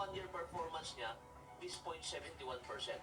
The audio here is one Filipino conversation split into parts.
1-year performance niya is 0.71%.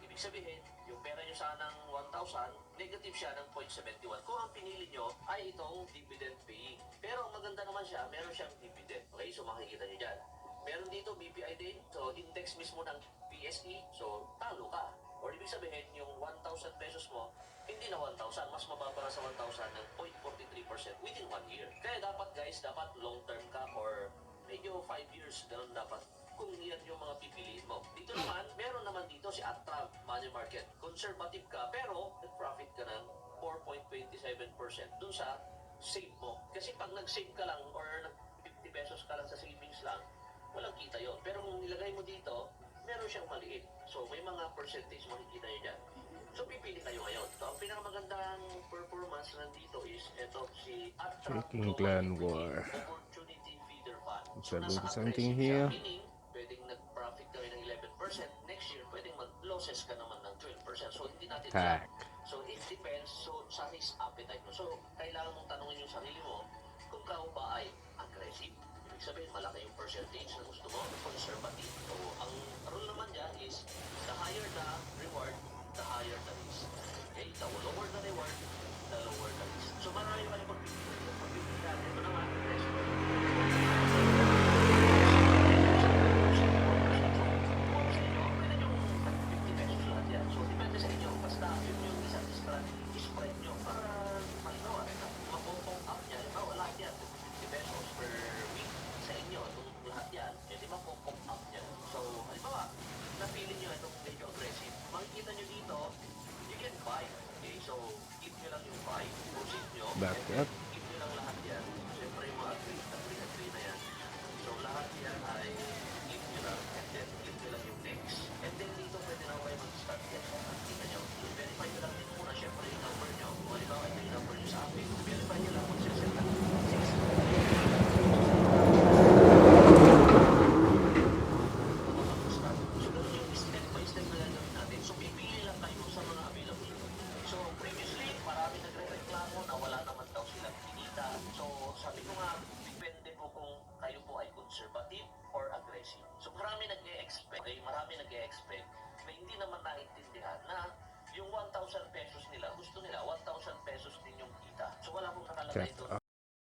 Ibig sabihin, yung pera nyo sanang 1,000, negative siya ng 0.71. Kung ang pinili nyo ay itong dividend paying. Pero maganda naman siya, meron siyang dividend. Okay, so makikita nyo dyan. Meron dito BPI din, so index mismo ng PSE, so talo ka. Or ibig sabihin, yung 1,000 pesos mo, hindi na 1,000, mas mababa sa 1,000 ng 0.43% within 1 year. Kaya dapat guys, dapat long term ka or medyo 5 years, ganun dapat kung yan yung mga pipiliin mo. Dito naman, meron naman dito si Attrag Money Market. Conservative ka, pero nag-profit ka ng 4.27% dun sa save mo. Kasi pag nag-save ka lang or nag-50 pesos ka lang sa savings lang, walang kita yon. Pero kung nilagay mo dito, meron siyang maliit. So, may mga percentage makikita nyo dyan. So, pipili kayo ngayon. So, ang pinakamagandang performance nandito is ito, si Attrag Shaking Clan War. Opportunity Feeder Fund. So So, nasa look something aggressive siya. here. Meaning, pwedeng nag-profit ka rin ng 11%. Next year, pwedeng mag-losses ka naman ng 12%. So, hindi natin Tag. So, it depends sa risk appetite mo. So, kailangan mong tanungin yung sarili mo kung ka ba ay aggressive. Ibig sabihin, malaki yung percentage na gusto mo, conservative. So, ang rule naman dyan is, the higher the reward, the higher the risk. Okay? The lower the reward, the lower the risk. So, marami kayo pagpipilian. Pagpipilian, ito naman, risk. So, depende sa inyo. Basta, yun yung isang spread nyo para malinaw. Mapopong up niya. Halimbawa, lahat yan, 50 pesos per week sa inyo. Itong lahat yan, di mapopong up niya. So, halimbawa, napili nyo itong medyo aggressive. Makikita nyo dito, you can buy. Okay, so, keep nyo lang yung buy. Proceed nyo. Back And then, up. keep nyo lang lahat yan. Siyempre, yung mga agree na yan. So, lahat yan ay keep nyo lang. And then, keep nyo lang yung next. And then, dito pwede na kayo mag-start yan. Kita nyo. Verify nyo lang din muna. Siyempre, yung number nyo. Kung halimbawa, ito yung number nyo sa akin. Verify nyo lang kung sasend lang. 6. So, ganun yung step by step na gagawin natin. So, pipili lang kayo sa mga available. So, previously, marami nagre-reklamo na wala naman daw silang kinita. So, sabi ko nga, depende po kung kayo po ay conservative or aggressive. So, marami nag-e-expect na hindi naman naintindihan na yung 1,000 pesos nila, gusto nila 1,000 pesos din yung kita. So, wala pong nakalagay Check doon